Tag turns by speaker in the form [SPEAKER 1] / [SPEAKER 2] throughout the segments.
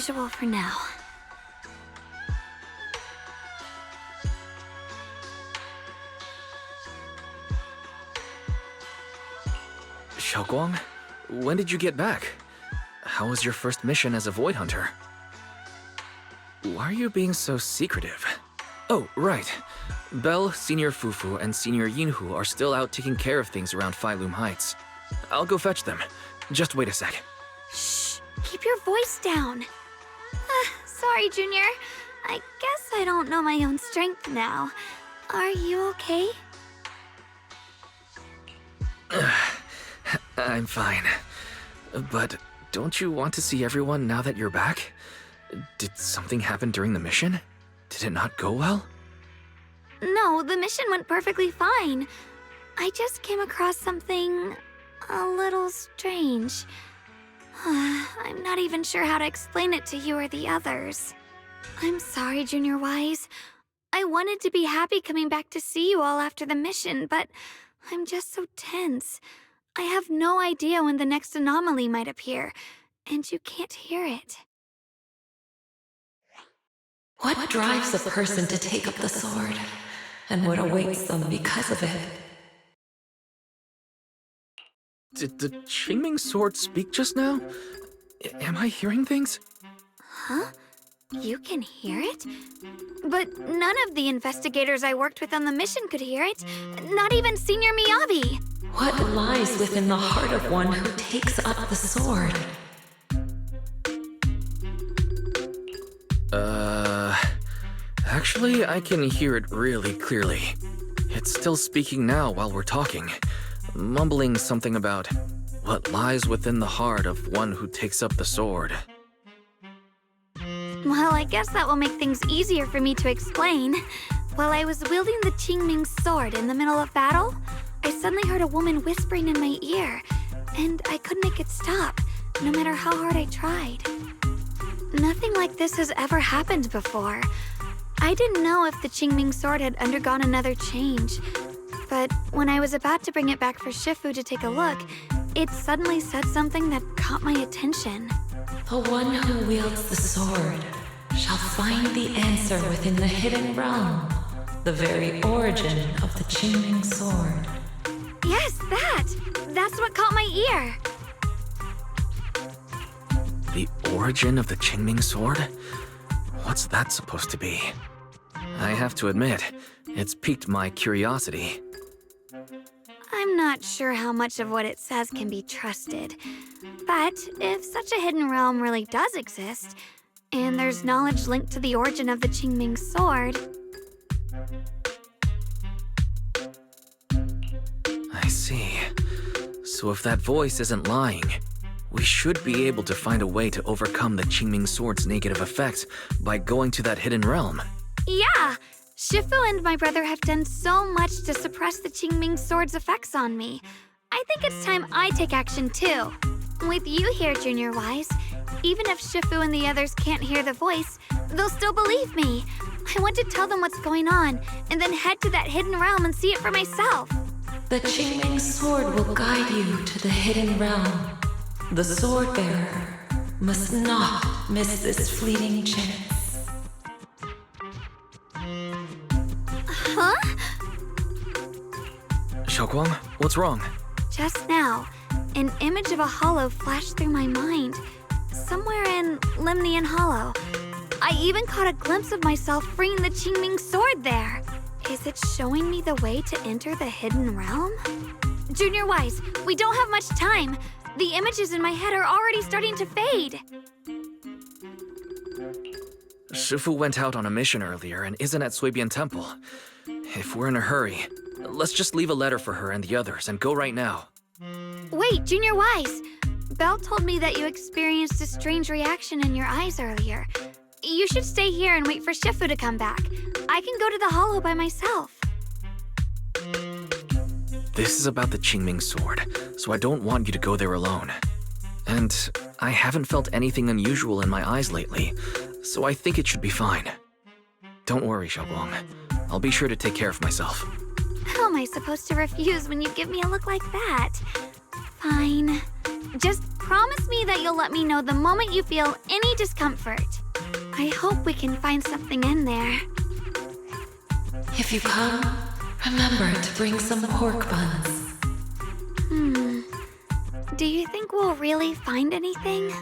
[SPEAKER 1] usual for now.
[SPEAKER 2] Xiaoguang, when did you get back? How was your first mission as a Void Hunter? Why are you being so secretive? Oh, right. Belle, Senior Fufu, and Senior Yinhu are still out taking care of things around Phylum Heights. I'll go fetch them. Just wait a sec.
[SPEAKER 1] Shh! Keep your voice down. Sorry, Junior. I guess I don't know my own strength now. Are you okay?
[SPEAKER 2] I'm fine. But don't you want to see everyone now that you're back? Did something happen during the mission? Did it not go well?
[SPEAKER 1] No, the mission went perfectly fine. I just came across something a little strange. I'm not even sure how to explain it to you or the others. I'm sorry, Junior Wise. I wanted to be happy coming back to see you all after the mission, but I'm just so tense. I have no idea when the next anomaly might appear, and you can't hear it.
[SPEAKER 3] What drives a person to take up the sword, and what awaits them because of it?
[SPEAKER 2] Did the Qingming sword speak just now? Am I hearing things?
[SPEAKER 1] Huh? You can hear it? But none of the investigators I worked with on the mission could hear it. Not even Senior Miyabi.
[SPEAKER 3] What lies within the heart of one who takes up the sword?
[SPEAKER 2] Actually, I can hear it really clearly. It's still speaking now while we're talking, mumbling something about what lies within the heart of one who takes up the sword.
[SPEAKER 1] Well, I guess that will make things easier for me to explain. While I was wielding the Qingming sword in the middle of battle, I suddenly heard a woman whispering in my ear, and I couldn't make it stop, no matter how hard I tried. Nothing like this has ever happened before. I didn't know if the Qingming sword had undergone another change, but when I was about to bring it back for Shifu to take a look, it suddenly said something that caught my attention.
[SPEAKER 3] The one who wields the sword shall find the answer within the hidden realm, the very origin of the Qingming sword.
[SPEAKER 1] Yes, that's what caught my ear.
[SPEAKER 2] The origin of the Qingming sword? What's that supposed to be? I have to admit, it's piqued my curiosity.
[SPEAKER 1] I'm not sure how much of what it says can be trusted. But if such a hidden realm really does exist, and there's knowledge linked to the origin of the Qingming sword...
[SPEAKER 2] I see. So if that voice isn't lying, we should be able to find a way to overcome the Qingming sword's negative effects by going to that hidden realm.
[SPEAKER 1] Yeah! Shifu and my brother have done so much to suppress the Qingming sword's effects on me. I think it's time I take action too. With you here, Junior Wise, even if Shifu and the others can't hear the voice, they'll still believe me. I want to tell them what's going on, and then head to that hidden realm and see it for myself.
[SPEAKER 3] The Qingming sword will guide you to the hidden realm. The sword bearer must not miss this fleeting chance.
[SPEAKER 1] Huh?
[SPEAKER 2] Xiaoguang, what's wrong?
[SPEAKER 1] Just now, an image of a hollow flashed through my mind. Somewhere in Limnian Hollow. I even caught a glimpse of myself freeing the Qingming sword there. Is it showing me the way to enter the hidden realm? Junior Wise, we don't have much time. The images in my head are already starting to fade.
[SPEAKER 2] Shifu went out on a mission earlier and isn't at Suibian Temple. If we're in a hurry, let's just leave a letter for her and the others and go right now.
[SPEAKER 1] Wait, Junior Wise! Belle told me that you experienced a strange reaction in your eyes earlier. You should stay here and wait for Shifu to come back. I can go to the hollow by myself.
[SPEAKER 2] This is about the Qingming sword, so I don't want you to go there alone. And I haven't felt anything unusual in my eyes lately, so I think it should be fine. Don't worry, Xiaoguang. I'll be sure to take care of myself.
[SPEAKER 1] How am I supposed to refuse when you give me a look like that? Fine. Just promise me that you'll let me know the moment you feel any discomfort. I hope we can find something in there.
[SPEAKER 3] If you come, remember to bring some pork buns.
[SPEAKER 1] Do you think we'll really find anything?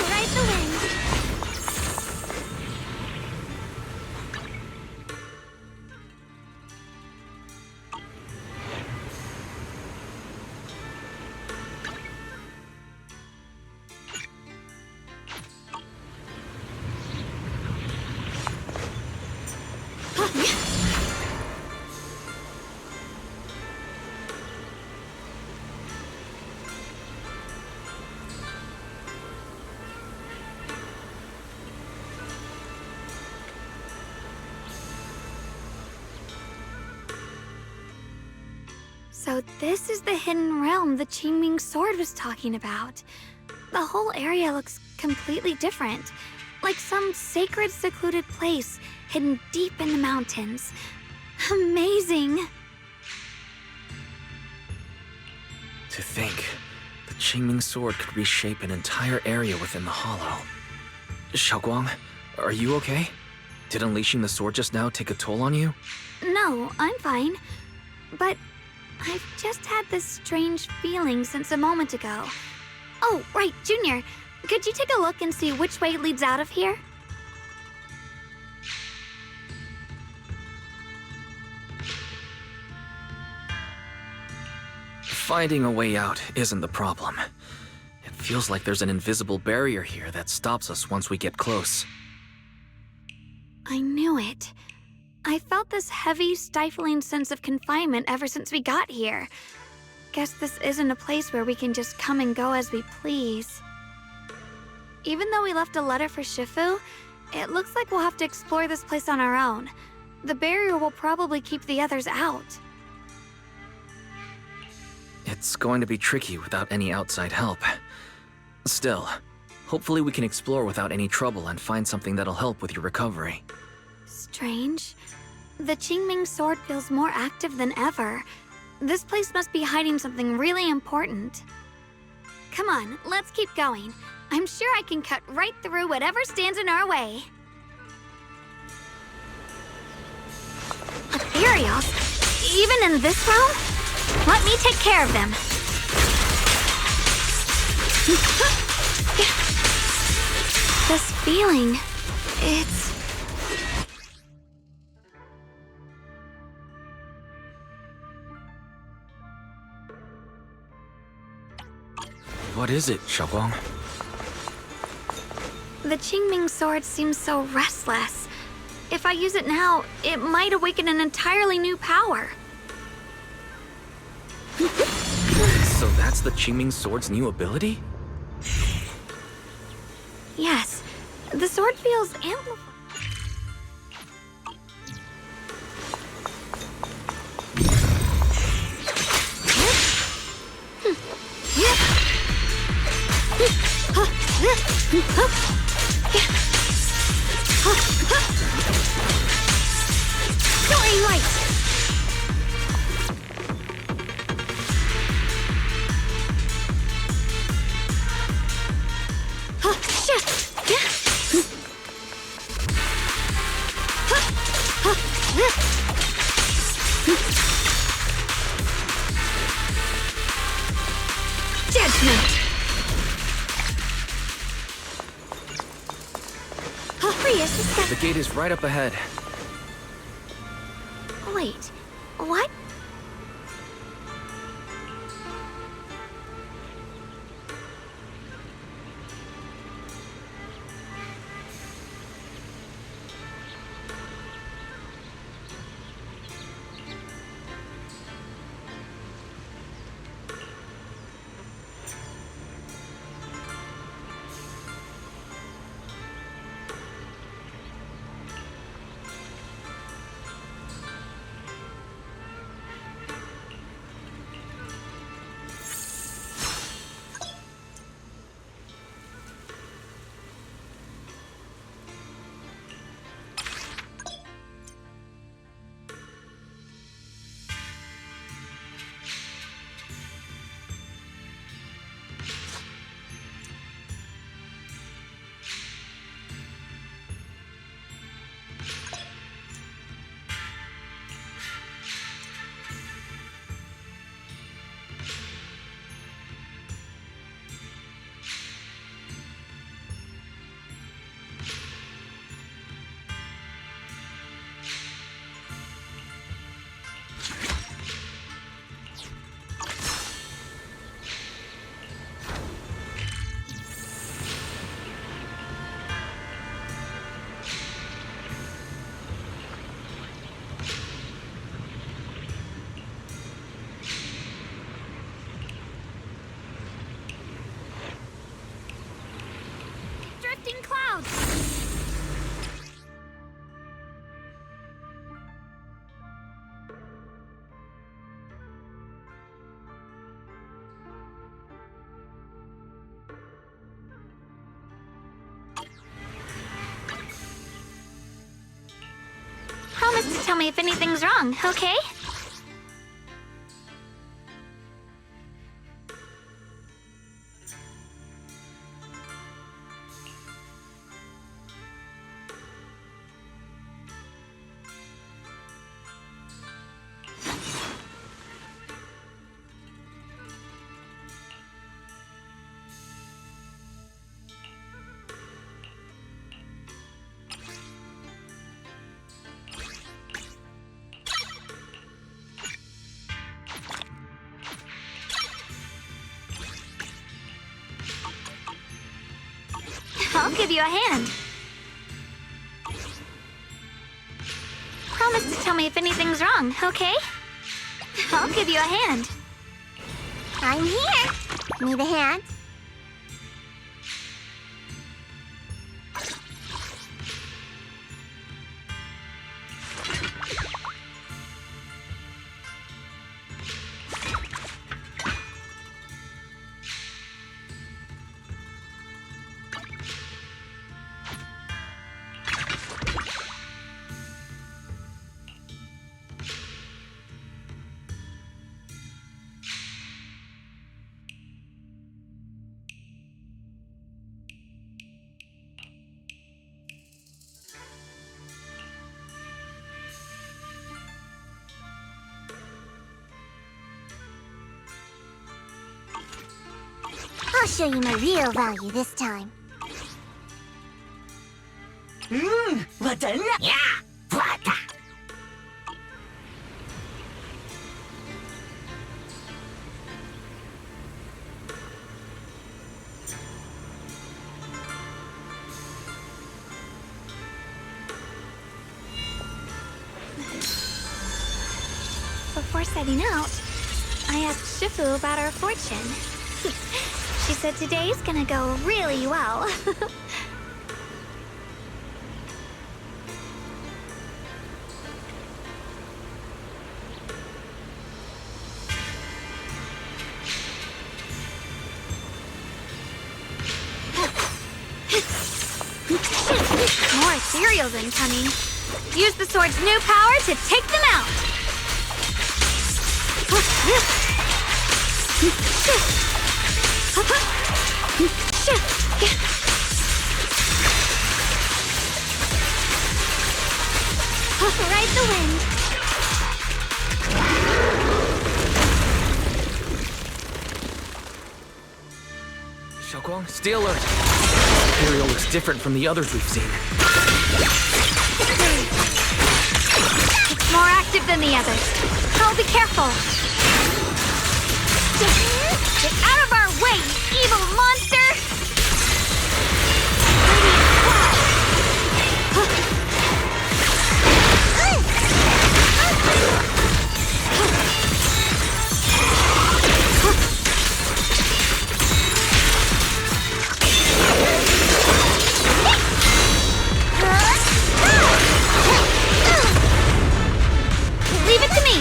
[SPEAKER 1] Ride the wind. So this is the hidden realm the Qingming sword was talking about. The whole area looks completely different, like some sacred, secluded place hidden deep in the mountains. Amazing!
[SPEAKER 2] To think, the Qingming sword could reshape an entire area within the hollow. Xiaoguang, are you okay? Did unleashing the sword just now take a toll on you?
[SPEAKER 1] No, I'm fine. But I've just had this strange feeling since a moment ago. Oh, right, Junior. Could you take a look and see which way leads out of here?
[SPEAKER 2] Finding a way out isn't the problem. It feels like there's an invisible barrier here that stops us once we get close.
[SPEAKER 1] I knew it. I felt this heavy, stifling sense of confinement ever since we got here. Guess this isn't a place where we can just come and go as we please. Even though we left a letter for Shifu, it looks like we'll have to explore this place on our own. The barrier will probably keep the others out.
[SPEAKER 2] It's going to be tricky without any outside help. Still, hopefully we can explore without any trouble and find something that'll help with your recovery.
[SPEAKER 1] Strange. The Qingming sword feels more active than ever. This place must be hiding something really important. Come on, let's keep going. I'm sure I can cut right through whatever stands in our way. Ethereals? Even in this realm? Let me take care of them. This feeling, it's...
[SPEAKER 2] What is it, Xiaoguang?
[SPEAKER 1] The Qingming sword seems so restless. If I use it now, it might awaken an entirely new power.
[SPEAKER 2] So that's the Qingming sword's new ability?
[SPEAKER 1] Yes, the sword feels amplified. Soaring light! Judgment! Prius is
[SPEAKER 2] The gate is right up ahead.
[SPEAKER 1] Wait, what? Drifting clouds! Promise to tell me if anything's wrong, okay? I'll give you a hand. Promise to tell me if anything's wrong, okay? I'll give you a hand. I'm here. Need a hand? I'll show you my real value this time. Before setting out, I asked Shifu about our fortune. She said today's gonna go really well. More cereals incoming. Use the sword's new power to take them out. Ride the wind.
[SPEAKER 2] Xiaoguang, stay alert. Imperial looks different from the others we've seen.
[SPEAKER 1] It's more active than the others. I'll be careful. Get out of our way, you evil monster! Leave it to me!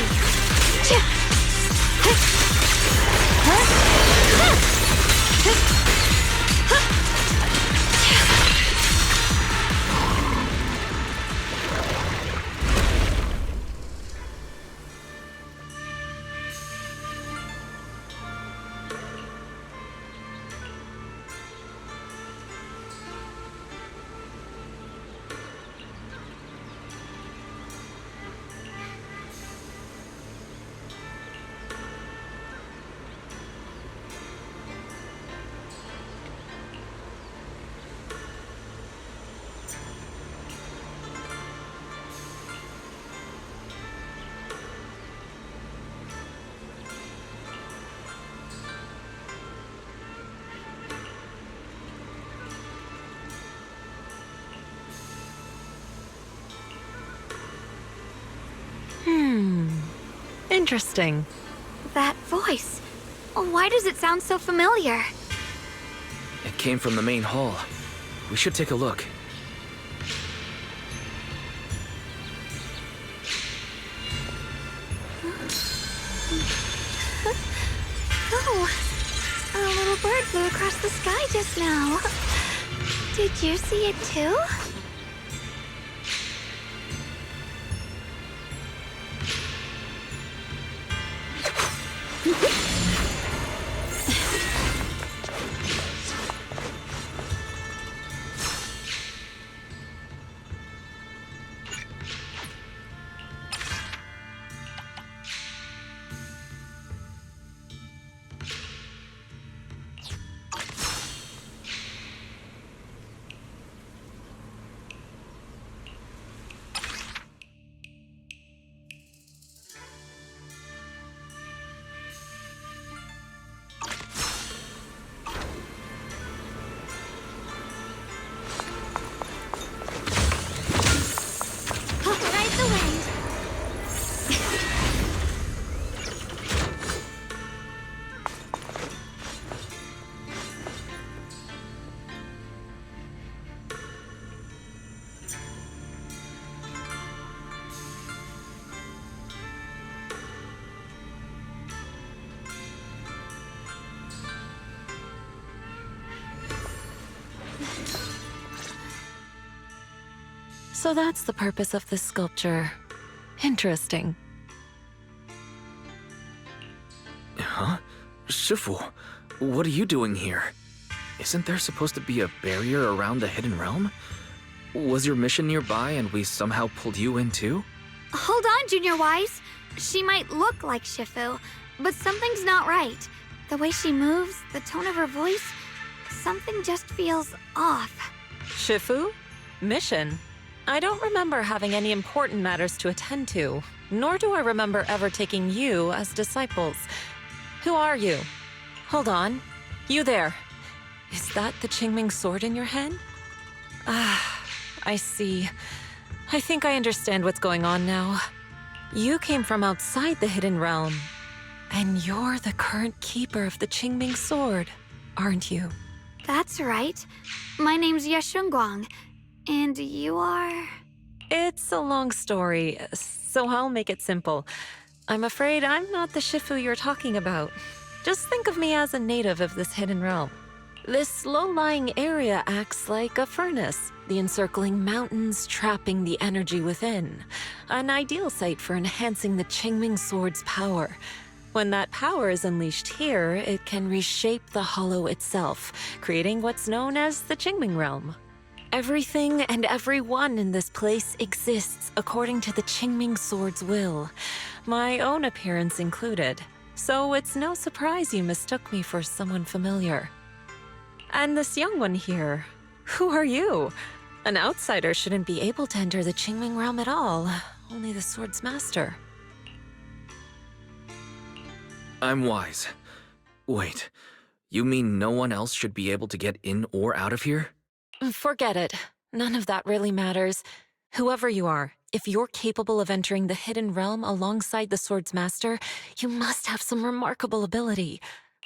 [SPEAKER 3] Interesting.
[SPEAKER 1] That voice. Why does it sound so familiar?
[SPEAKER 2] It came from the main hall. We should take a look.
[SPEAKER 1] Oh, a little bird flew across the sky just now. Did you see it too? Ride the wind.
[SPEAKER 3] So that's the purpose of this sculpture. Interesting.
[SPEAKER 2] Huh? Shifu, what are you doing here? Isn't there supposed to be a barrier around the Hidden Realm? Was your mission nearby and we somehow pulled you in too?
[SPEAKER 1] Hold on, Junior Wise. She might look like Shifu, but something's not right. The way she moves, the tone of her voice, something just feels off.
[SPEAKER 3] Shifu? Mission? I don't remember having any important matters to attend to, nor do I remember ever taking you as disciples. Who are you? Hold on. You there. Is that the Qingming sword in your hand? Ah, I see. I think I understand what's going on now. You came from outside the Hidden Realm, and you're the current keeper of the Qingming sword, aren't you?
[SPEAKER 1] That's right. My name's Yeshunguang, and you are...
[SPEAKER 3] It's a long story, so I'll make it simple. I'm afraid I'm not the Shifu you're talking about. Just think of me as a native of this hidden realm. This low-lying area acts like a furnace, the encircling mountains trapping the energy within. An ideal site for enhancing the Qingming sword's power. When that power is unleashed here, it can reshape the hollow itself, creating what's known as the Qingming realm. Everything and everyone in this place exists according to the Qingming Sword's will, my own appearance included. So it's no surprise you mistook me for someone familiar. And this young one here, who are you? An outsider shouldn't be able to enter the Qingming realm at all, only the Swordmaster.
[SPEAKER 2] I'm wise. Wait, you mean no one else should be able to get in or out of here?
[SPEAKER 3] Forget it. None of that really matters. Whoever you are, if you're capable of entering the hidden realm alongside the Swordmaster, you must have some remarkable ability.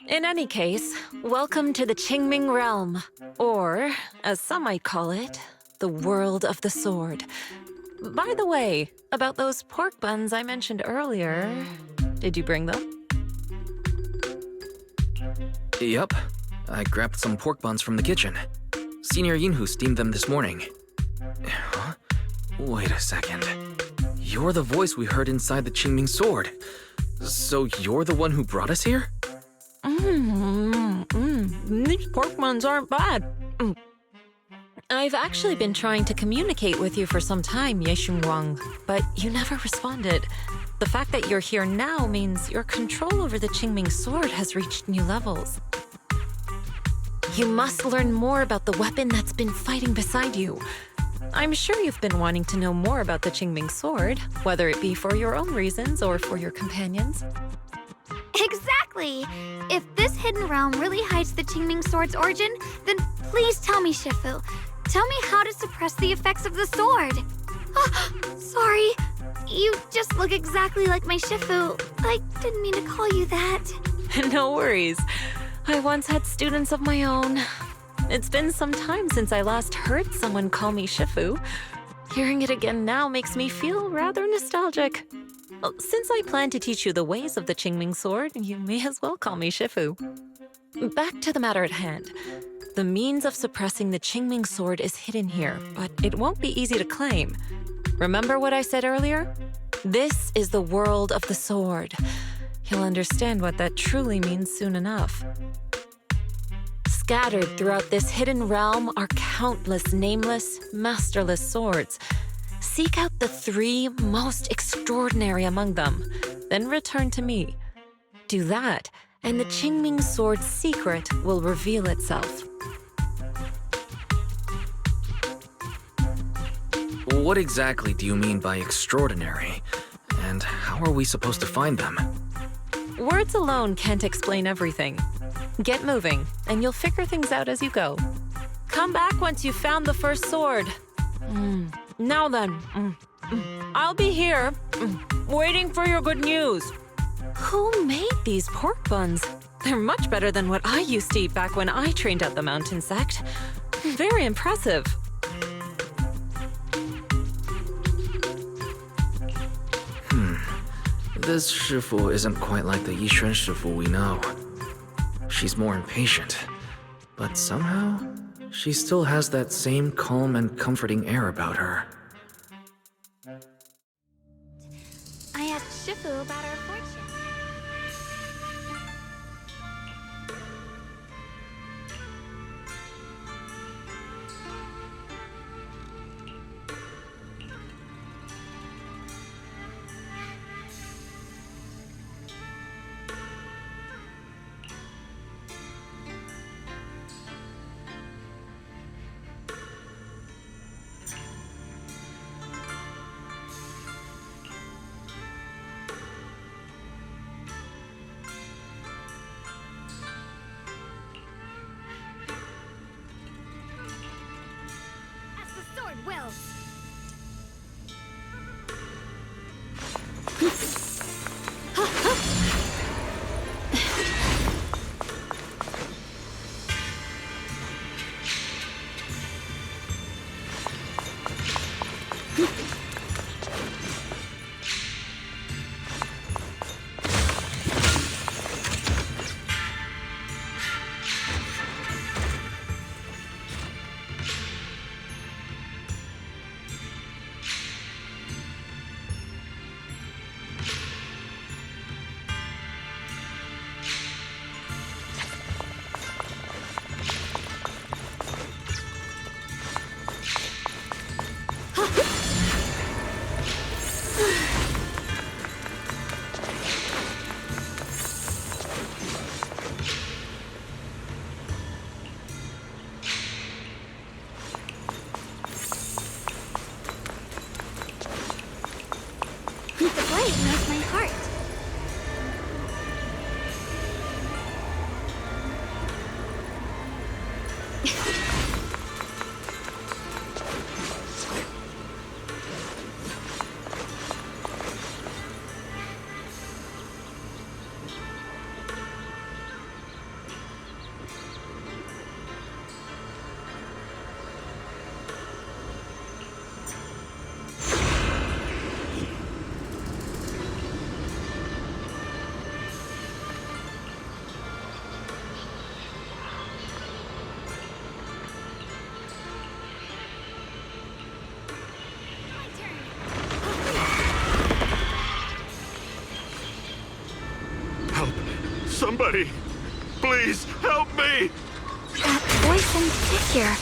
[SPEAKER 3] In any case, welcome to the Qingming realm, or, as some might call it, the world of the sword. By the way, about those pork buns I mentioned earlier, did you bring them?
[SPEAKER 2] Yup. I grabbed some pork buns from the kitchen. Senior Yinhu steamed them this morning. Huh? Wait a second. You're the voice we heard inside the Qingming Sword. So you're the one who brought us here?
[SPEAKER 3] These pork buns aren't bad. I've actually been trying to communicate with you for some time, Ye Xunguang, but you never responded. The fact that you're here now means your control over the Qingming Sword has reached new levels. You must learn more about the weapon that's been fighting beside you. I'm sure you've been wanting to know more about the Qingming Sword, whether it be for your own reasons or for your companions.
[SPEAKER 1] Exactly! If this hidden realm really hides the Qingming Sword's origin, then please tell me, Shifu. Tell me how to suppress the effects of the sword. Sorry. You just look exactly like my Shifu. I didn't mean to call you that.
[SPEAKER 3] No worries. I once had students of my own. It's been some time since I last heard someone call me Shifu. Hearing it again now makes me feel rather nostalgic. Well, since I plan to teach you the ways of the Qingming Sword, you may as well call me Shifu. Back to the matter at hand. The means of suppressing the Qingming Sword is hidden here, but it won't be easy to claim. Remember what I said earlier? This is the world of the sword. You'll understand what that truly means soon enough. Scattered throughout this hidden realm are countless nameless, masterless swords. Seek out the 3 most extraordinary among them, then return to me. Do that, and the Qingming Sword's secret will reveal itself.
[SPEAKER 2] What exactly do you mean by extraordinary? And how are we supposed to find them?
[SPEAKER 3] Words alone can't explain everything. Get moving, and you'll figure things out as you go. Come back once you've found the first sword. Now then, I'll be here, waiting for your good news. Who made these pork buns? They're much better than what I used to eat back when I trained at the mountain sect. Very impressive.
[SPEAKER 2] This Shifu isn't quite like the Yixuan Shifu we know. She's more impatient, but somehow, she still has that same calm and comforting air about her.
[SPEAKER 1] I asked Shifu about our fortune. Wills. it knows my heart.
[SPEAKER 4] Somebody, please help me!
[SPEAKER 1] That voice and figure.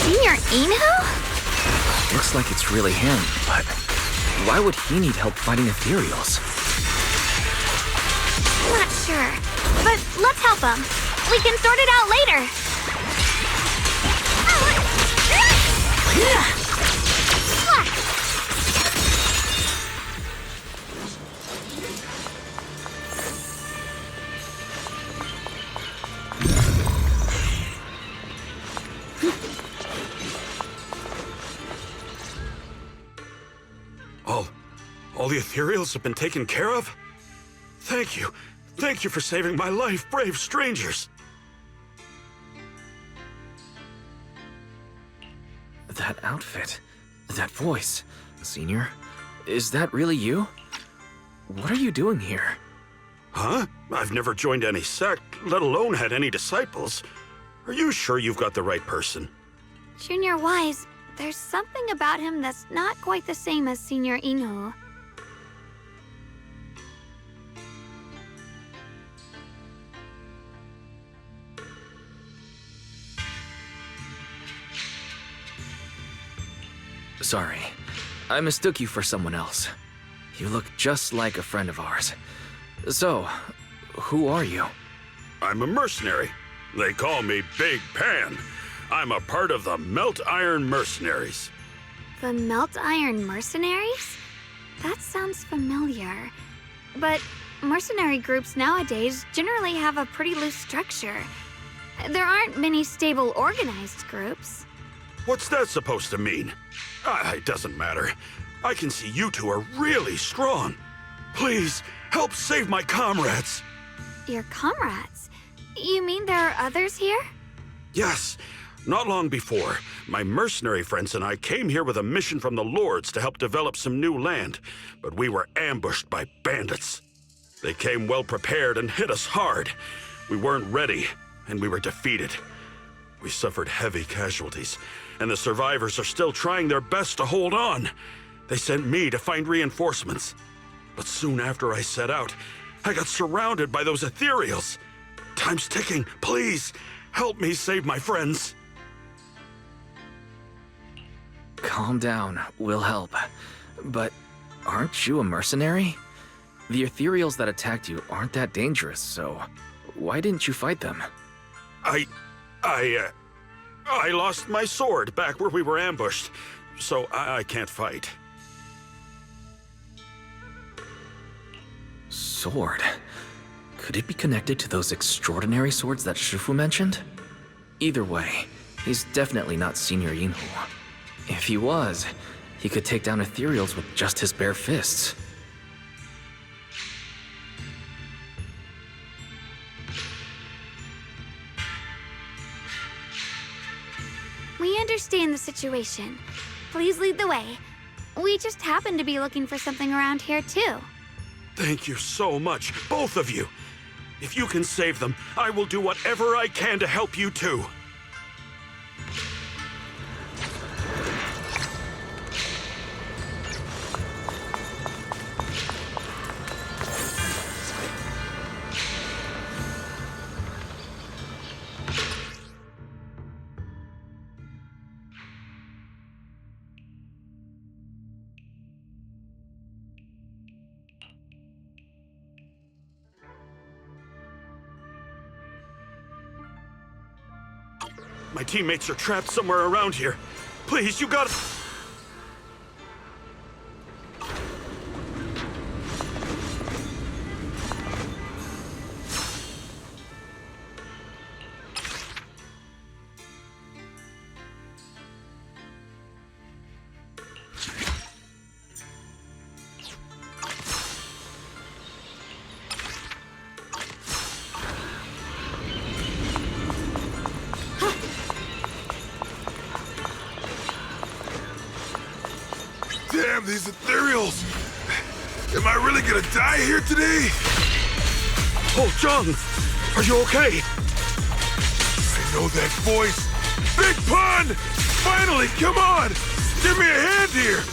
[SPEAKER 1] Senior Inu?
[SPEAKER 2] Looks like it's really him, but why would he need help fighting ethereals?
[SPEAKER 1] Not sure. But let's help him. We can sort it out later.
[SPEAKER 4] All the ethereals have been taken care of? Thank you. Thank you for saving my life, brave strangers.
[SPEAKER 2] That outfit, that voice. Senior, is that really you? What are you doing here?
[SPEAKER 4] Huh? I've never joined any sect, let alone had any disciples. Are you sure you've got the right person?
[SPEAKER 1] Junior Wise, there's something about him that's not quite the same as Senior Inu.
[SPEAKER 2] Sorry, I mistook you for someone else. You look just like a friend of ours. So, who are you?
[SPEAKER 4] I'm a mercenary. They call me Big Pan. I'm a part of the Melt Iron Mercenaries.
[SPEAKER 1] The Melt Iron Mercenaries? That sounds familiar. But mercenary groups nowadays generally have a pretty loose structure. There aren't many stable organized groups.
[SPEAKER 4] What's that supposed to mean? It doesn't matter. I can see you two are really strong. Please, help save my comrades.
[SPEAKER 1] Your comrades? You mean there are others here?
[SPEAKER 4] Yes. Not long before, my mercenary friends and I came here with a mission from the Lords to help develop some new land, but we were ambushed by bandits. They came well prepared and hit us hard. We weren't ready, and we were defeated. We suffered heavy casualties, and the survivors are still trying their best to hold on. They sent me to find reinforcements. But soon after I set out, I got surrounded by those ethereals. Time's ticking. Please, help me save my friends.
[SPEAKER 2] Calm down, we'll help. But aren't you a mercenary? The ethereals that attacked you aren't that dangerous, so why didn't you fight them?
[SPEAKER 4] I lost my sword back where we were ambushed, so I can't fight.
[SPEAKER 2] Sword? Could it be connected to those extraordinary swords that Shifu mentioned? Either way, he's definitely not Senior Inu. If he was, he could take down ethereals with just his bare fists.
[SPEAKER 1] We understand the situation. Please lead the way. We just happen to be looking for something around here, too.
[SPEAKER 4] Thank you so much, both of you. If you can save them, I will do whatever I can to help you too. My teammates are trapped somewhere around here. Please, you gotta...
[SPEAKER 5] Damn, these ethereals! Am I really gonna die here today?
[SPEAKER 4] Oh, John, are you okay?
[SPEAKER 5] I know that voice. Big Pun! Finally, come on! Give me a hand here!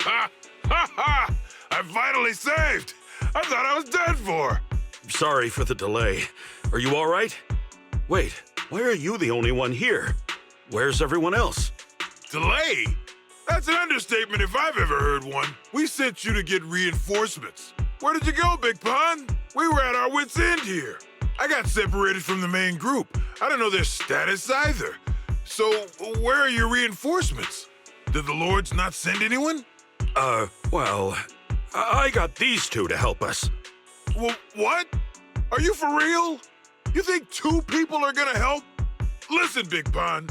[SPEAKER 5] Ha! Ha ha! I'm finally saved! I thought I was dead for!
[SPEAKER 4] Sorry for the delay. Are you all right? Wait, why are you the only one here? Where's everyone else?
[SPEAKER 5] Delay? That's an understatement if I've ever heard one. We sent you to get reinforcements. Where did you go, Big Pun? We were at our wits' end here. I got separated from the main group. I don't know their status either. So, where are your reinforcements? Did the Lords not send anyone?
[SPEAKER 4] Well, I got these two to help us.
[SPEAKER 5] What? Are you for real? You think two people are gonna help? Listen, Big Pun.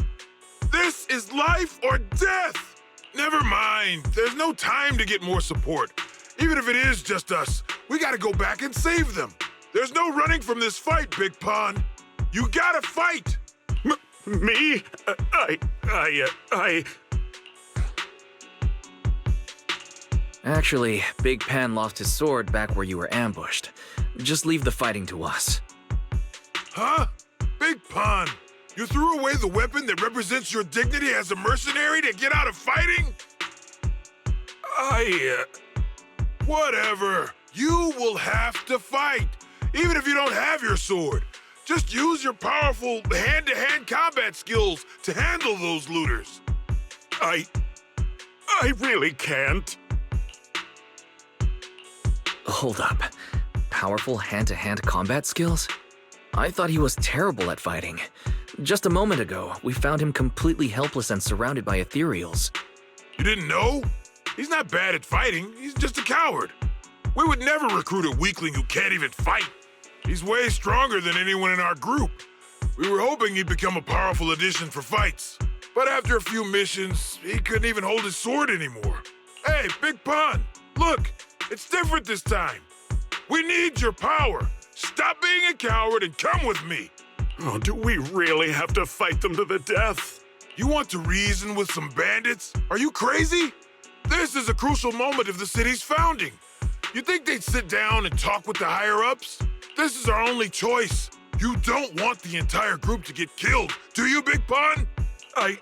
[SPEAKER 5] This is life or death. Never mind. There's no time to get more support. Even if it is just us, we gotta go back and save them. There's no running from this fight, Big Pun. You gotta fight.
[SPEAKER 4] Me?
[SPEAKER 2] Actually, Big Pan lost his sword back where you were ambushed. Just leave the fighting to us.
[SPEAKER 5] Huh? Big Pun, you threw away the weapon that represents your dignity as a mercenary to get out of fighting? Whatever. You will have to fight, even if you don't have your sword. Just use your powerful hand-to-hand combat skills to handle those looters.
[SPEAKER 4] I really can't.
[SPEAKER 2] Hold up. Powerful hand-to-hand combat skills? I thought he was terrible at fighting. Just a moment ago, we found him completely helpless and surrounded by ethereals.
[SPEAKER 5] You didn't know? He's not bad at fighting. He's just a coward. We would never recruit a weakling who can't even fight. He's way stronger than anyone in our group. We were hoping he'd become a powerful addition for fights. But after a few missions, he couldn't even hold his sword anymore. Hey, Big Pun, look, it's different this time. We need your power. Stop being a coward and come with me.
[SPEAKER 4] Oh, do we really have to fight them to the death?
[SPEAKER 5] You want to reason with some bandits? Are you crazy? This is a crucial moment of the city's founding. You think they'd sit down and talk with the higher-ups? This is our only choice. You don't want the entire group to get killed, do you, Big Pun?
[SPEAKER 4] I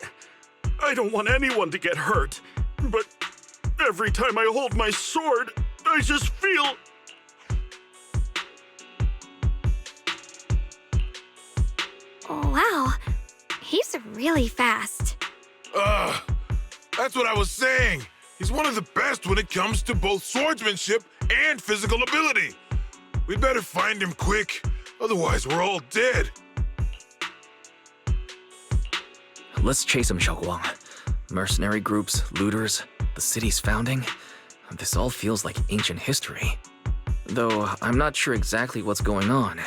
[SPEAKER 4] don't want anyone to get hurt, but every time I hold my sword, I just feel...
[SPEAKER 1] Wow, he's really fast.
[SPEAKER 5] That's what I was saying. He's one of the best when it comes to both swordsmanship and physical ability. We'd better find him quick, otherwise we're all dead.
[SPEAKER 2] Let's chase him, Xiaoguang. Mercenary groups, looters, the city's founding. This all feels like ancient history. Though I'm not sure exactly what's going on.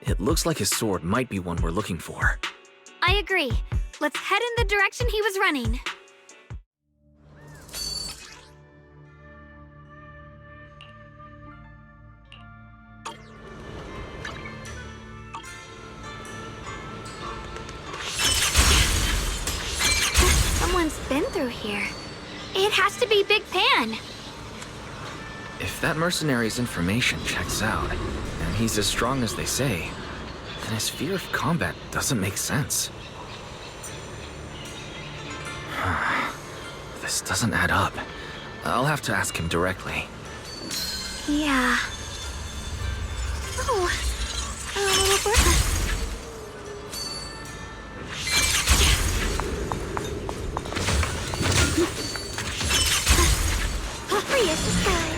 [SPEAKER 2] It looks like his sword might be one we're looking for.
[SPEAKER 1] I agree. Let's head in the direction he was running. Someone's been through here. It has to be Big Pan.
[SPEAKER 2] If that mercenary's information checks out, and he's as strong as they say, then his fear of combat doesn't make sense. This doesn't add up. I'll have to ask him directly.
[SPEAKER 1] Yeah. Oh. Free as the skies.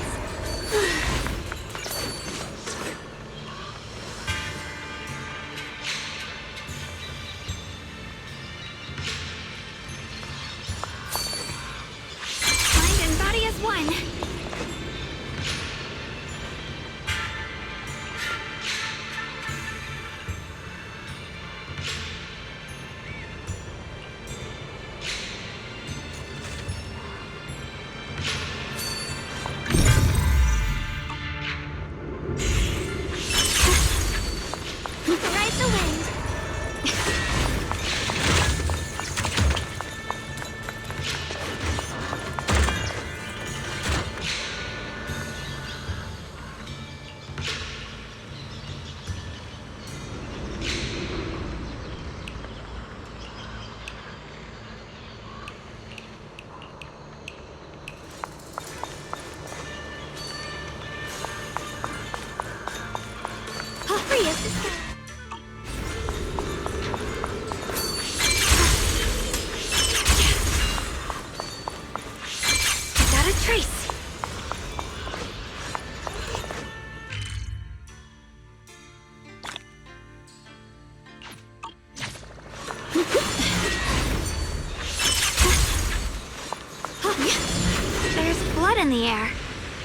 [SPEAKER 1] in the air.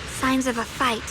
[SPEAKER 1] Signs of a fight.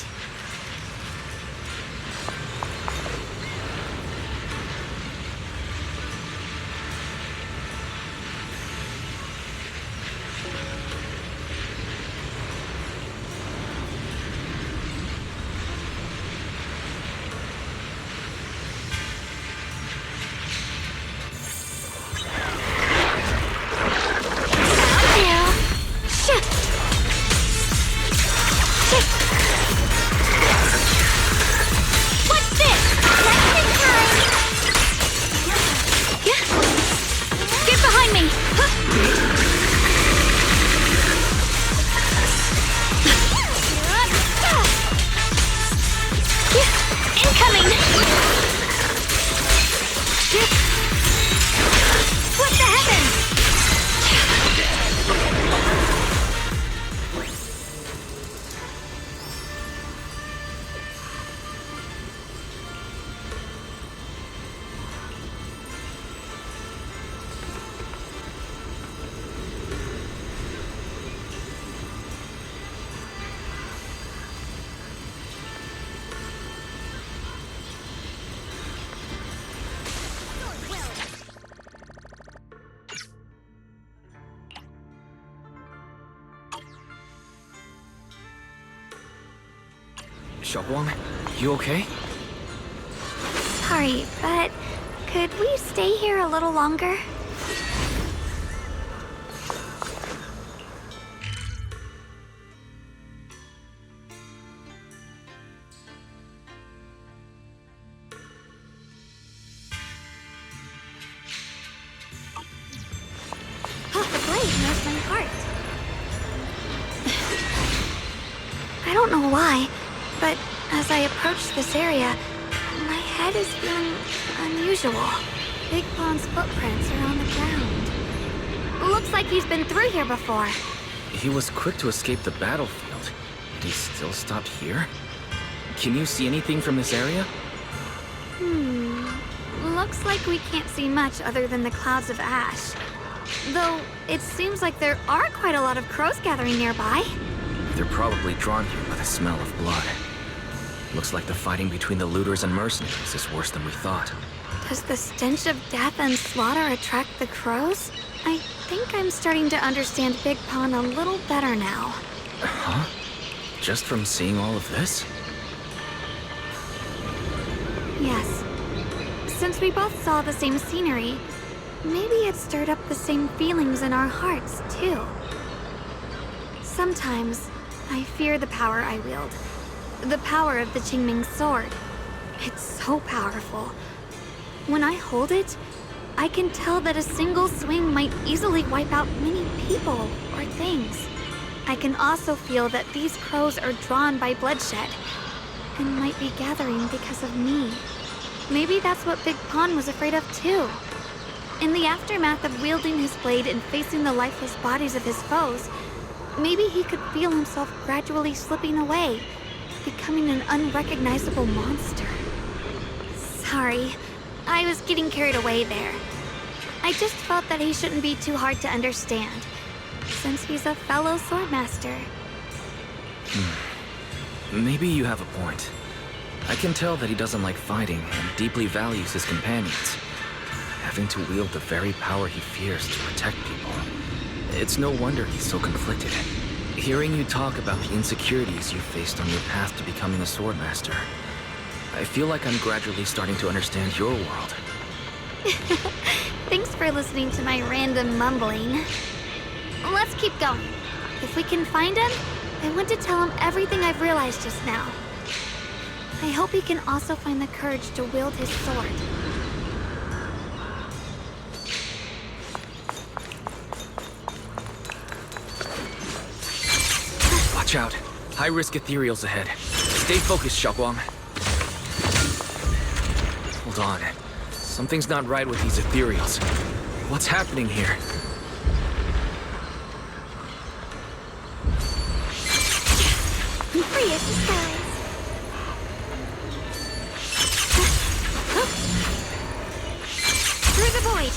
[SPEAKER 2] Xiaoguang, you okay?
[SPEAKER 1] Sorry, but could we stay here a little longer? Oh, the blade knows my heart. I don't know why, but as I approach this area, my head is feeling unusual. Big Pond's footprints are on the ground. Looks like he's been through here before.
[SPEAKER 2] He was quick to escape the battlefield, but he still stopped here? Can you see anything from this area?
[SPEAKER 1] Looks like we can't see much other than the clouds of ash. Though, it seems like there are quite a lot of crows gathering nearby.
[SPEAKER 2] They're probably drawn here by the smell of blood. Looks like the fighting between the looters and mercenaries is worse than we thought.
[SPEAKER 1] Does the stench of death and slaughter attract the crows? I think I'm starting to understand Big Pond a little better now.
[SPEAKER 2] Huh? Just from seeing all of this?
[SPEAKER 1] Yes. Since we both saw the same scenery, maybe it stirred up the same feelings in our hearts, too. Sometimes, I fear the power I wield. The power of the Qingming sword. It's so powerful. When I hold it, I can tell that a single swing might easily wipe out many people or things. I can also feel that these crows are drawn by bloodshed and might be gathering because of me. Maybe that's what Big Pond was afraid of too. In the aftermath of wielding his blade and facing the lifeless bodies of his foes, maybe he could feel himself gradually slipping away, becoming an unrecognizable monster. Sorry, I was getting carried away there. I just felt that he shouldn't be too hard to understand, since he's a fellow Swordmaster.
[SPEAKER 2] Maybe you have a point. I can tell that he doesn't like fighting and deeply values his companions. Having to wield the very power he fears to protect people. It's no wonder he's so conflicted. Hearing you talk about the insecurities you faced on your path to becoming a Swordmaster, I feel like I'm gradually starting to understand your world.
[SPEAKER 1] Thanks for listening to my random mumbling. Let's keep going. If we can find him, I want to tell him everything I've realized just now. I hope he can also find the courage to wield his sword.
[SPEAKER 2] Watch out. High-risk ethereals ahead. Stay focused, Xiaoguang. Hold on. Something's not right with these ethereals. What's happening here?
[SPEAKER 1] I'm free as the skies. Through the void.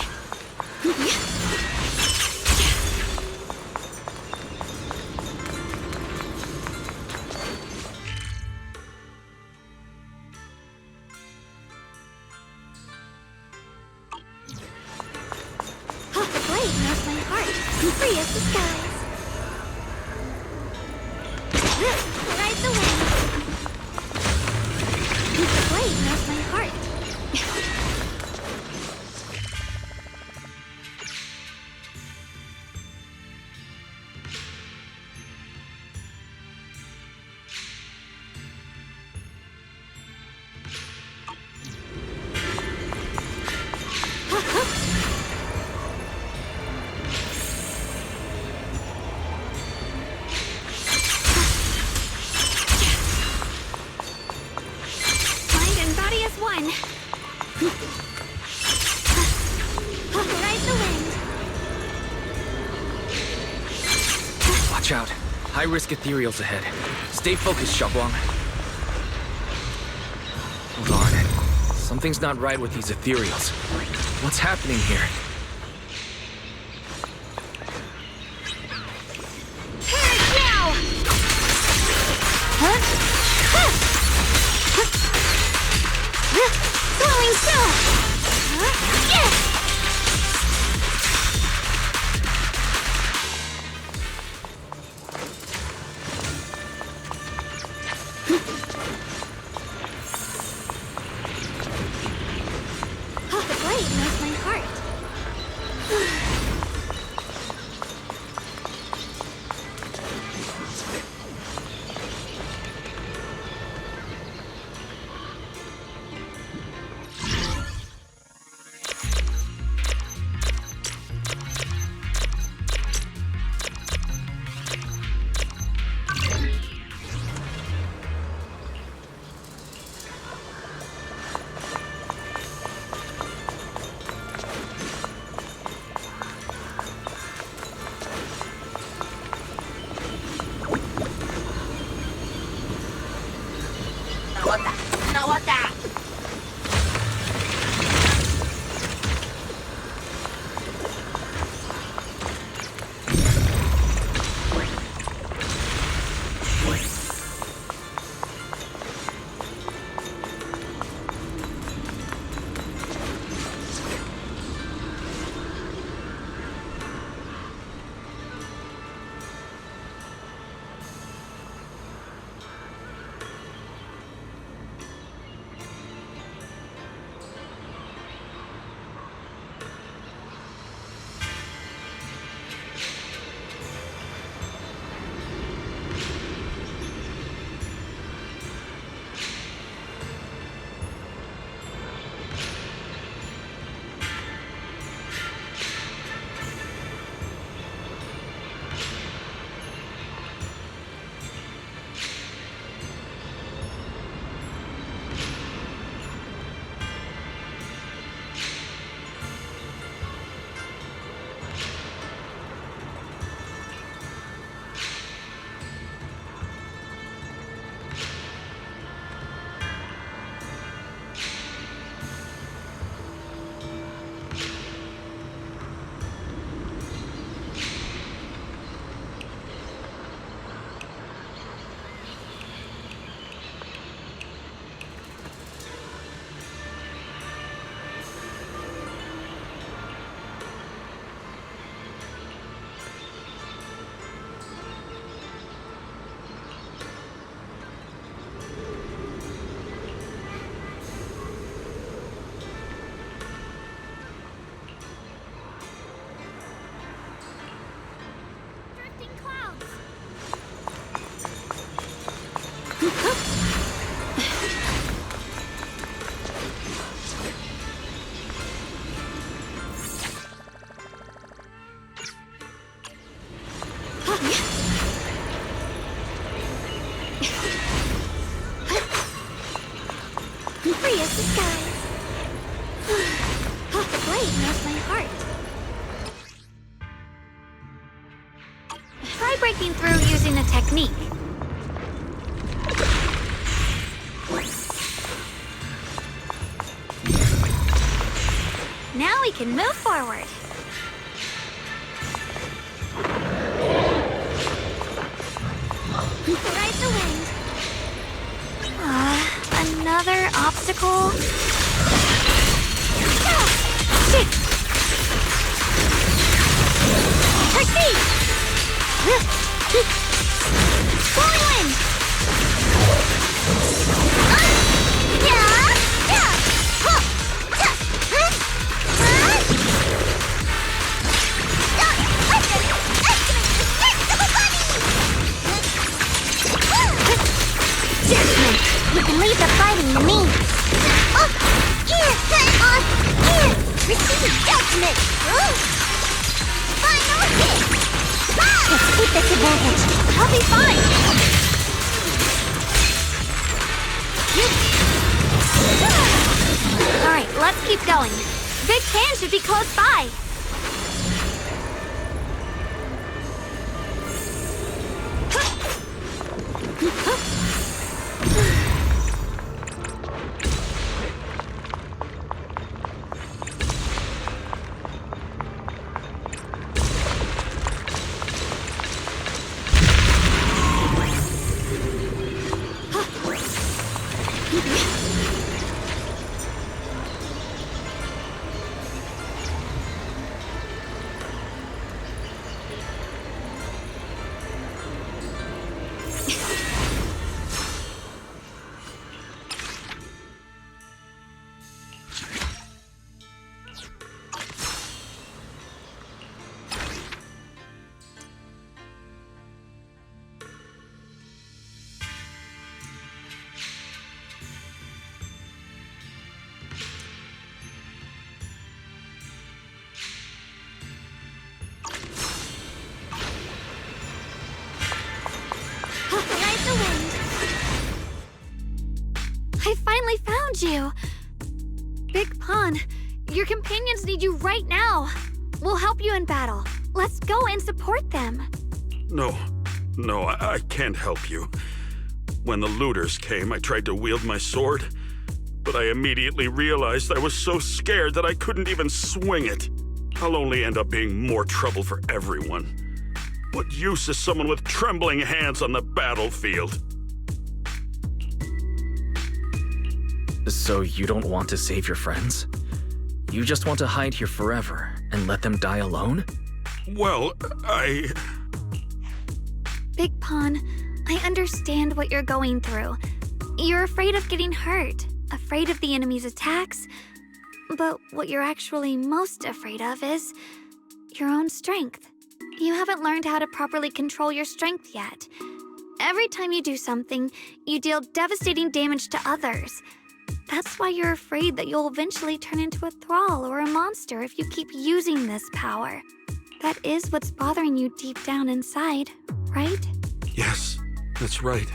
[SPEAKER 1] Free as the skies. Ride the wind. The blade knows my heart. Mind and body as one. Ride the wind.
[SPEAKER 2] Watch out. High-risk ethereals ahead. Stay focused, Xiaoguang. Hold on. Something's not right with these ethereals. What's happening here?
[SPEAKER 1] Now! Huh? Slowing still! Yeah! Oh, the blade knows my heart. Free as the skies. Oh, the blade knows my heart. Try breaking through using a technique. Now we can move forward. Ride the wind. Another obstacle. Shit! Pursue! see! Swirling wind! You can leave the fighting to me. Receive judgment. Final hit. Let's keep this advantage. I'll be fine. All right, let's keep going. Big Pan should be close by. I finally found you! Big Pun, your companions need you right now. We'll help you in battle. Let's go and support them.
[SPEAKER 4] No, I can't help you. When the looters came, I tried to wield my sword, but I immediately realized I was so scared that I couldn't even swing it. I'll only end up being more trouble for everyone. What use is someone with trembling hands on the battlefield?
[SPEAKER 2] So you don't want to save your friends? You just want to hide here forever and let them die alone?
[SPEAKER 4] Well,
[SPEAKER 1] Big Pun, I understand what you're going through. You're afraid of getting hurt, afraid of the enemy's attacks. But what you're actually most afraid of is your own strength. You haven't learned how to properly control your strength yet. Every time you do something, you deal devastating damage to others. That's why you're afraid that you'll eventually turn into a thrall or a monster if you keep using this power. That is what's bothering you deep down inside, right?
[SPEAKER 4] Yes, that's right.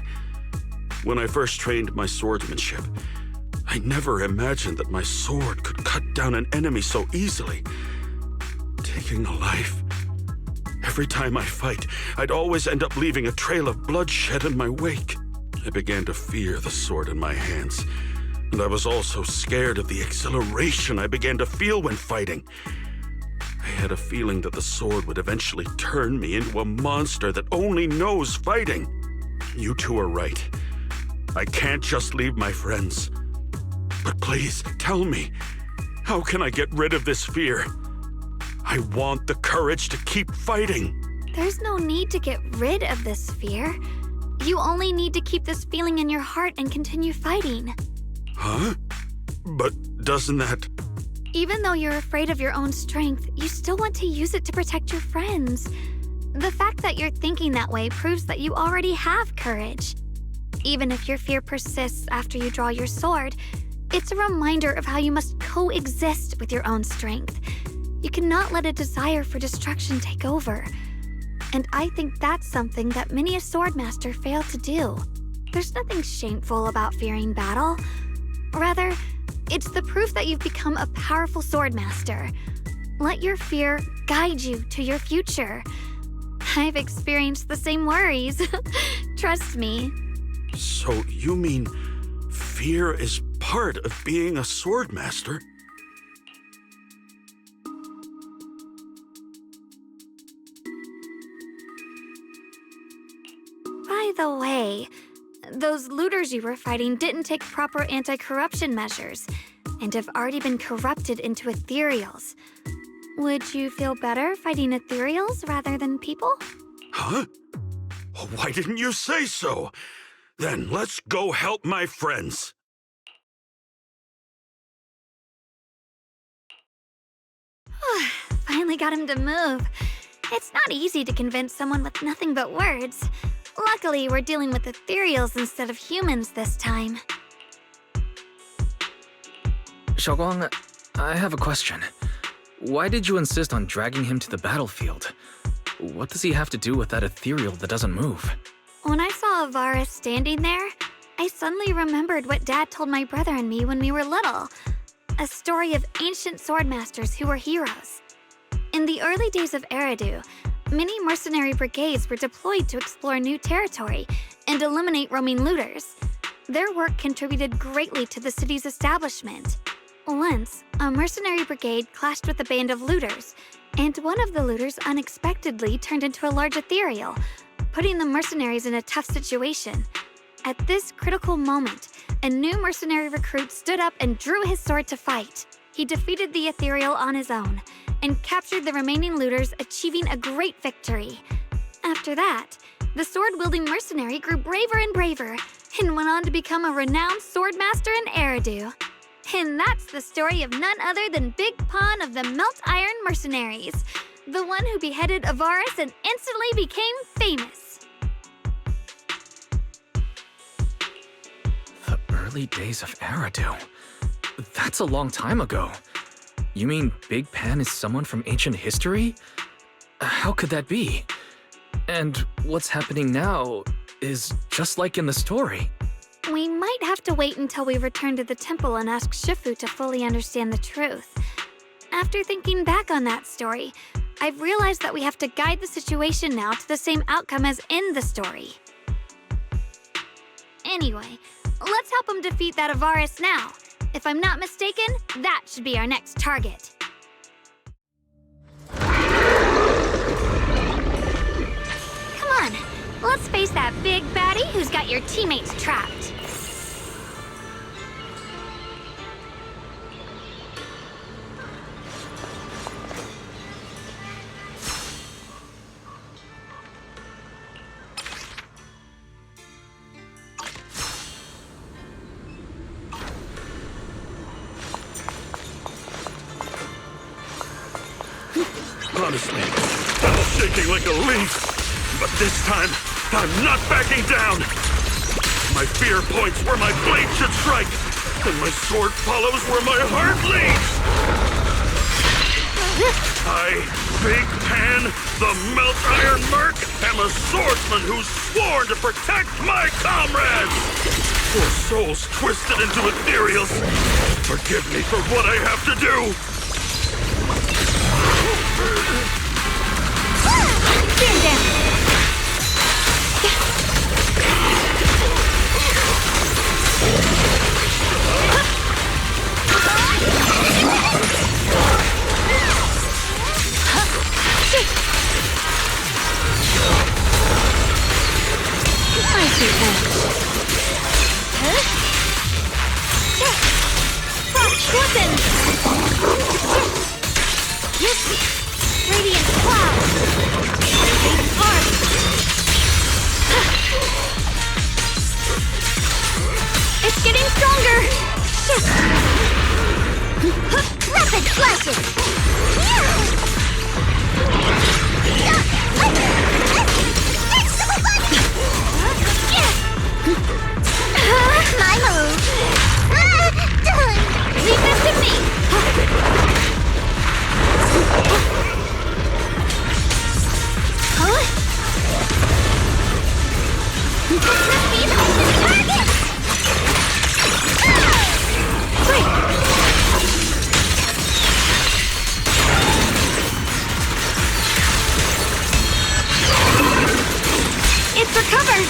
[SPEAKER 4] When I first trained my swordsmanship, I never imagined that my sword could cut down an enemy so easily, taking a life. Every time I fight, I'd always end up leaving a trail of bloodshed in my wake. I began to fear the sword in my hands, and I was also scared of the exhilaration I began to feel when fighting. I had a feeling that the sword would eventually turn me into a monster that only knows fighting. You two are right. I can't just leave my friends. But please, tell me, how can I get rid of this fear? I want the courage to keep fighting.
[SPEAKER 1] There's no need to get rid of this fear. You only need to keep this feeling in your heart and continue fighting.
[SPEAKER 4] Huh? But doesn't that...
[SPEAKER 1] Even though you're afraid of your own strength, you still want to use it to protect your friends. The fact that you're thinking that way proves that you already have courage. Even if your fear persists after you draw your sword, it's a reminder of how you must coexist with your own strength. You cannot let a desire for destruction take over. And I think that's something that many a Swordmaster fail to do. There's nothing shameful about fearing battle. Rather, it's the proof that you've become a powerful Swordmaster. Let your fear guide you to your future. I've experienced the same worries. Trust me.
[SPEAKER 4] So you mean fear is part of being a Swordmaster?
[SPEAKER 1] By the way, those looters you were fighting didn't take proper anti-corruption measures and have already been corrupted into ethereals. Would you feel better fighting ethereals rather than people?
[SPEAKER 4] Huh? Why didn't you say so? Then let's go help my friends.
[SPEAKER 1] Finally got him to move. It's not easy to convince someone with nothing but words. Luckily, we're dealing with ethereals instead of humans this time.
[SPEAKER 2] Xiaoguang, I have a question. Why did you insist on dragging him to the battlefield? What does he have to do with that ethereal that doesn't move?
[SPEAKER 1] When I saw Avaris standing there, I suddenly remembered what Dad told my brother and me when we were little. A story of ancient swordmasters who were heroes. In the early days of Eridu, many mercenary brigades were deployed to explore new territory and eliminate roaming looters. Their work contributed greatly to the city's establishment. Once, a mercenary brigade clashed with a band of looters, and one of the looters unexpectedly turned into a large ethereal, putting the mercenaries in a tough situation. At this critical moment, a new mercenary recruit stood up and drew his sword to fight. He defeated the ethereal on his own, and captured the remaining looters, achieving a great victory. After that, the sword-wielding mercenary grew braver and braver, and went on to become a renowned swordmaster in Eridu. And that's the story of none other than Big Pon of the Melt Iron Mercenaries, the one who beheaded Avaris and instantly became famous.
[SPEAKER 2] The early days of Eridu. That's a long time ago. You mean Big Pan is someone from ancient history? How could that be? And what's happening now is just like in the story.
[SPEAKER 1] We might have to wait until we return to the temple and ask Shifu to fully understand the truth. After thinking back on that story, I've realized that we have to guide the situation now to the same outcome as in the story. Anyway, let's help him defeat that Avaris now. If I'm not mistaken, that should be our next target. Come on, let's face that big baddie who's got your teammates trapped.
[SPEAKER 4] Honestly, I'm shaking like a leaf. But this time, I'm not backing down. My fear points where my blade should strike, and my sword follows where my heart leads. I, Big Pan, the Melt Iron Merc, am a swordsman who's sworn to protect my comrades. For souls twisted into ethereals, forgive me for what I have to do.
[SPEAKER 1] Stand down. I see that. Radiant cloud! Radiant arc! It's getting stronger! Rapid flashes! My move! Leave this to me! It's recovered!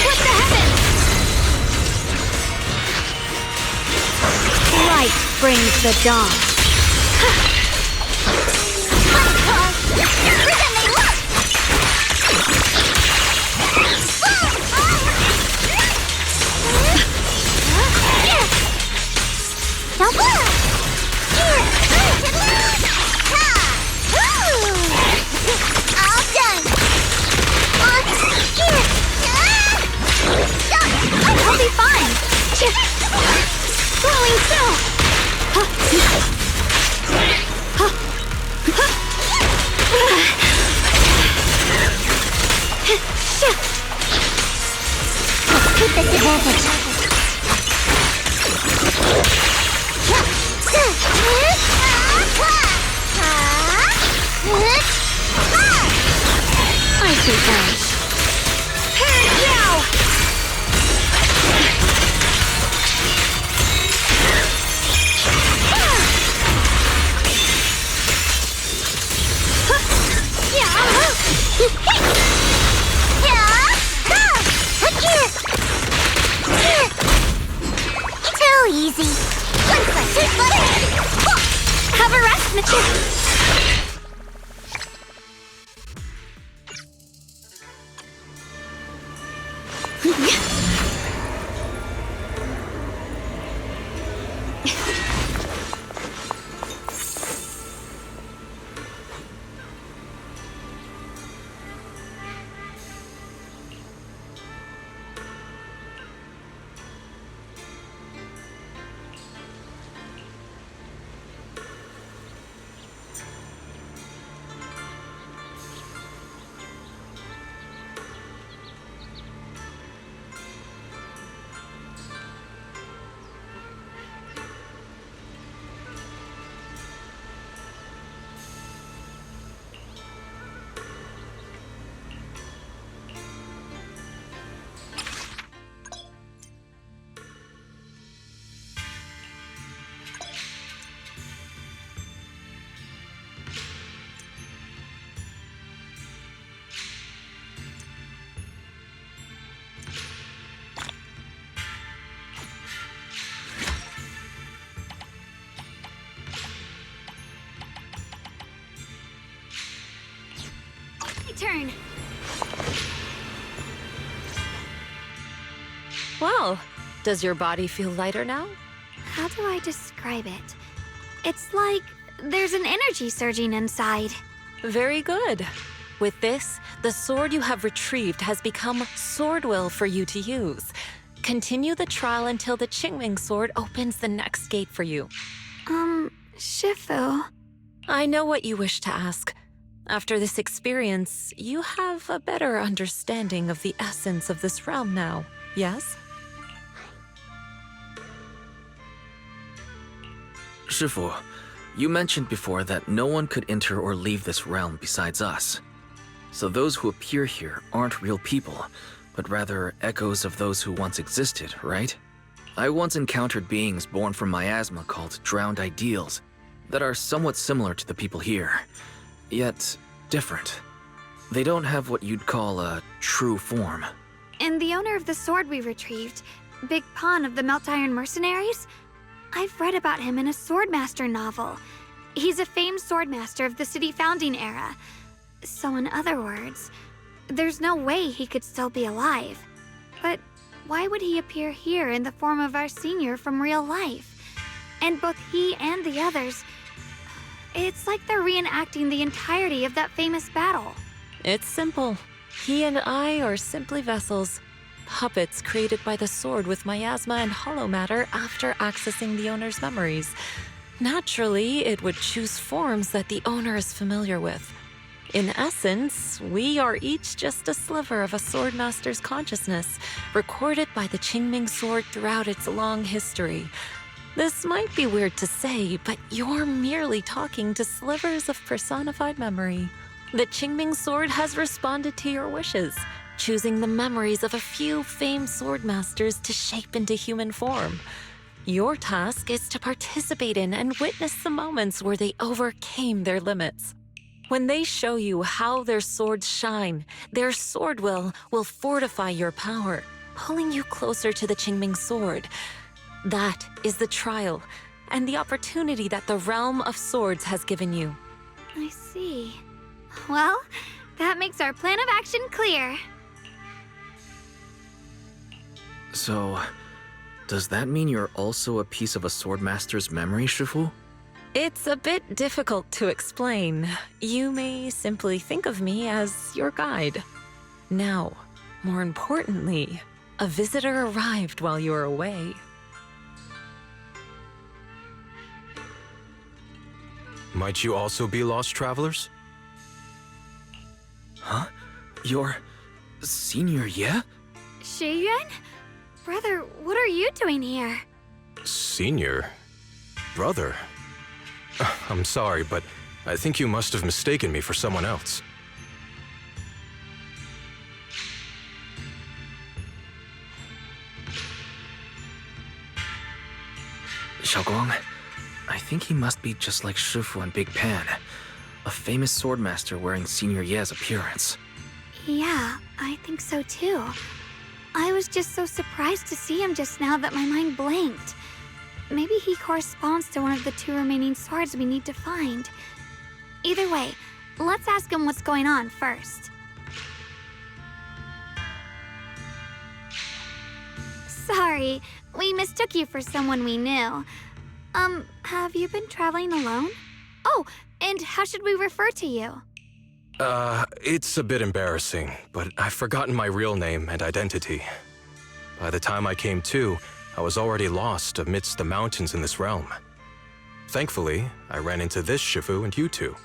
[SPEAKER 1] What the heavens? Light brings the dawn. I'll be fine. Slowing still. Keep this advantage. I see that. Too easy. Have a rest, Mitchell. Turn.
[SPEAKER 3] Well, does your body feel lighter now?
[SPEAKER 1] How do I describe it? It's like there's an energy surging inside.
[SPEAKER 3] Very good. With this, the sword you have retrieved has become sword will for you to use. Continue the trial until the Qingming sword opens the next gate for you.
[SPEAKER 1] Shifu.
[SPEAKER 3] I know what you wish to ask. After this experience, you have a better understanding of the essence of this realm now, yes?
[SPEAKER 2] Shifu, you mentioned before that no one could enter or leave this realm besides us. So those who appear here aren't real people, but rather echoes of those who once existed, right? I once encountered beings born from miasma called drowned ideals that are somewhat similar to the people here, yet different. They don't have what you'd call a true form.
[SPEAKER 1] And the owner of the sword we retrieved, Big Pun of the Melt Iron Mercenaries? I've read about him in a Swordmaster novel. He's a famed Swordmaster of the city founding era. So in other words, there's no way he could still be alive. But why would he appear here in the form of our senior from real life? And both he and the others, it's like they're reenacting the entirety of that famous battle.
[SPEAKER 3] It's simple. He and I are simply vessels. Puppets created by the sword with miasma and hollow matter after accessing the owner's memories. Naturally, it would choose forms that the owner is familiar with. In essence, we are each just a sliver of a Swordmaster's consciousness, recorded by the Qingming sword throughout its long history. This might be weird to say, but you're merely talking to slivers of personified memory. The Qingming sword has responded to your wishes, choosing the memories of a few famed swordmasters to shape into human form. Your task is to participate in and witness the moments where they overcame their limits. When they show you how their swords shine, their sword will fortify your power, pulling you closer to the Qingming sword. That is the trial and the opportunity that the realm of swords has given you.
[SPEAKER 1] I see. Well, that makes our plan of action clear.
[SPEAKER 2] So, does that mean you're also a piece of a Swordmaster's memory, Shifu?
[SPEAKER 3] It's a bit difficult to explain. You may simply think of me as your guide. Now, more importantly, a visitor arrived while you were away.
[SPEAKER 6] Might you also be lost travelers?
[SPEAKER 2] Huh? You're Senior Ye?
[SPEAKER 1] Shiyuan? Brother, what are you doing here?
[SPEAKER 6] Senior? Brother? I'm sorry, but I think you must have mistaken me for someone else.
[SPEAKER 2] Xiaoguang, I think he must be just like Shifu and Big Pan, a famous swordmaster wearing Senior Ye's appearance.
[SPEAKER 1] Yeah, I think so too. I was just so surprised to see him just now that my mind blanked. Maybe he corresponds to one of the 2 remaining swords we need to find. Either way, let's ask him what's going on first. Sorry, we mistook you for someone we knew. Have you been traveling alone? Oh, and how should we refer to you?
[SPEAKER 6] It's a bit embarrassing, but I've forgotten my real name and identity. By the time I came to, I was already lost amidst the mountains in this realm. Thankfully, I ran into this Shifu and you two.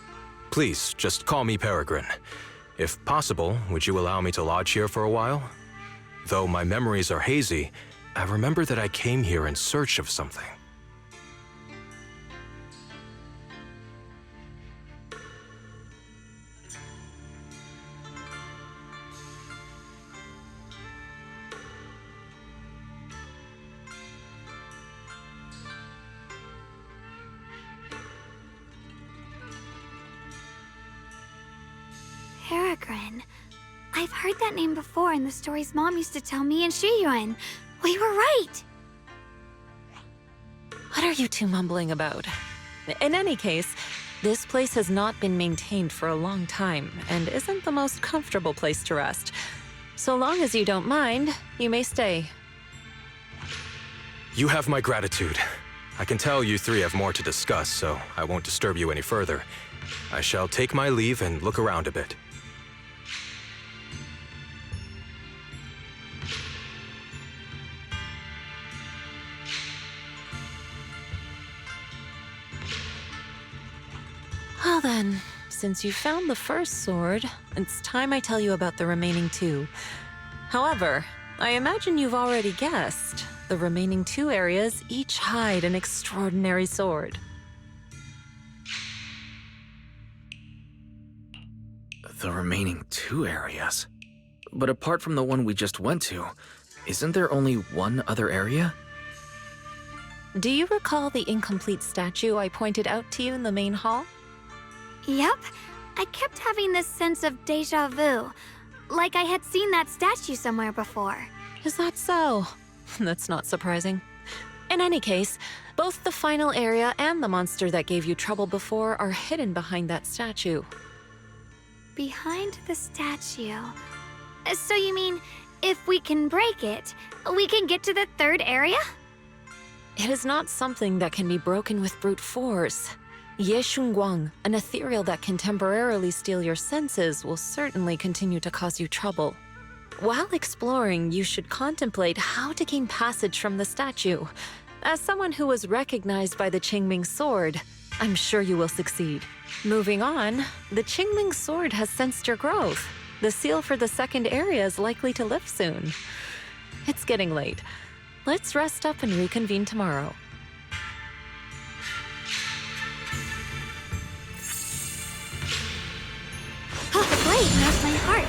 [SPEAKER 6] Please, just call me Peregrine. If possible, would you allow me to lodge here for a while? Though my memories are hazy, I remember that I came here in search of something.
[SPEAKER 1] Peregrine. I've heard that name before in the stories Mom used to tell me and Shiyuan. We were right!
[SPEAKER 3] What are you two mumbling about? In any case, this place has not been maintained for a long time and isn't the most comfortable place to rest. So long as you don't mind, you may stay.
[SPEAKER 6] You have my gratitude. I can tell you three have more to discuss, so I won't disturb you any further. I shall take my leave and look around a bit.
[SPEAKER 3] Well then, since you found the first sword, it's time I tell you about the remaining 2. However, I imagine you've already guessed. The remaining 2 areas each hide an extraordinary sword.
[SPEAKER 2] The remaining 2 areas? But apart from the one we just went to, isn't there only one other area?
[SPEAKER 3] Do you recall the incomplete statue I pointed out to you in the main hall?
[SPEAKER 1] Yep. I kept having this sense of déjà vu. Like I had seen that statue somewhere before.
[SPEAKER 3] Is that so? That's not surprising. In any case, both the final area and the monster that gave you trouble before are hidden behind that statue.
[SPEAKER 1] Behind the statue. So you mean, if we can break it, we can get to the 3rd area?
[SPEAKER 3] It is not something that can be broken with brute force. Ye Shunguang, an ethereal that can temporarily steal your senses, will certainly continue to cause you trouble. While exploring, you should contemplate how to gain passage from the statue. As someone who was recognized by the Qingming sword, I'm sure you will succeed. Moving on, the Qingming sword has sensed your growth. The seal for the 2nd area is likely to lift soon. It's getting late. Let's rest up and reconvene tomorrow.
[SPEAKER 1] Oh, the blade knows my heart.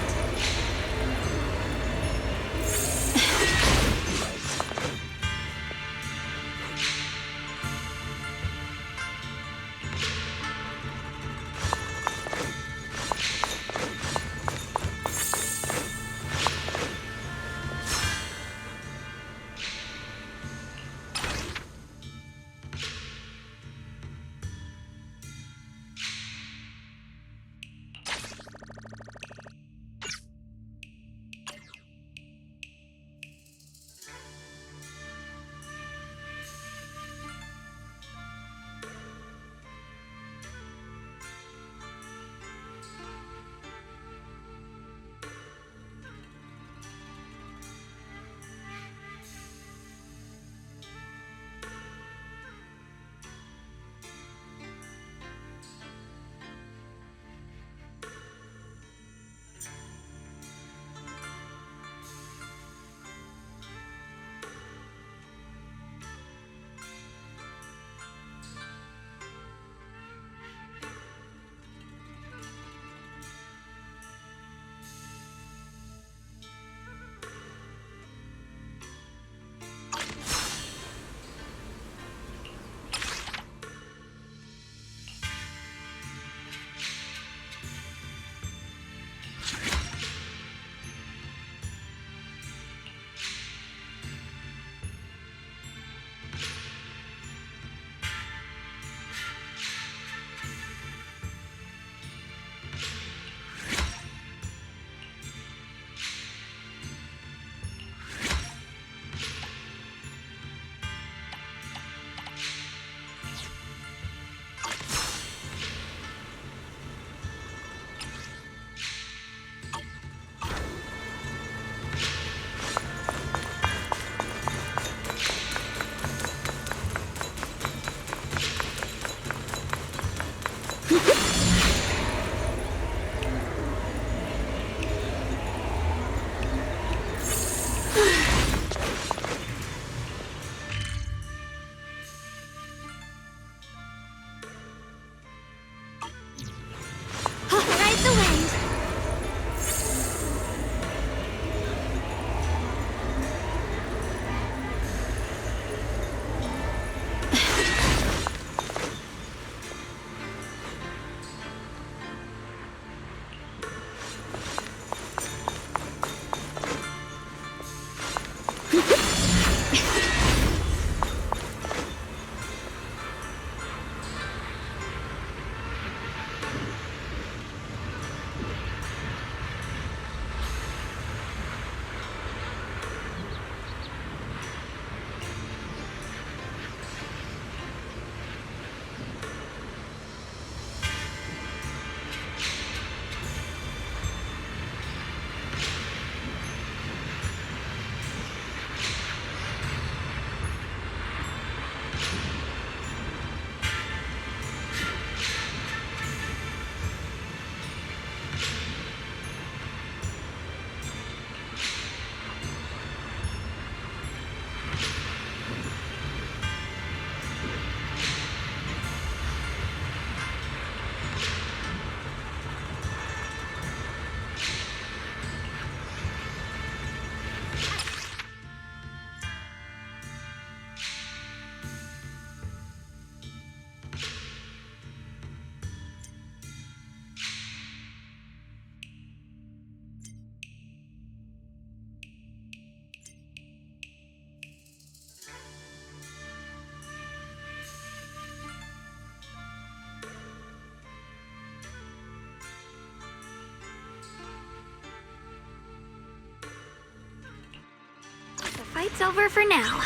[SPEAKER 1] fight's over for now.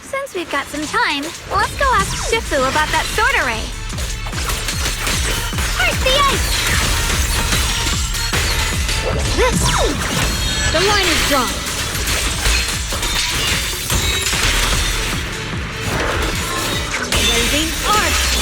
[SPEAKER 1] Since we've got some time, let's go ask Shifu about that sword array. Here's the ice!
[SPEAKER 7] The line is drawn. Blazing Arch!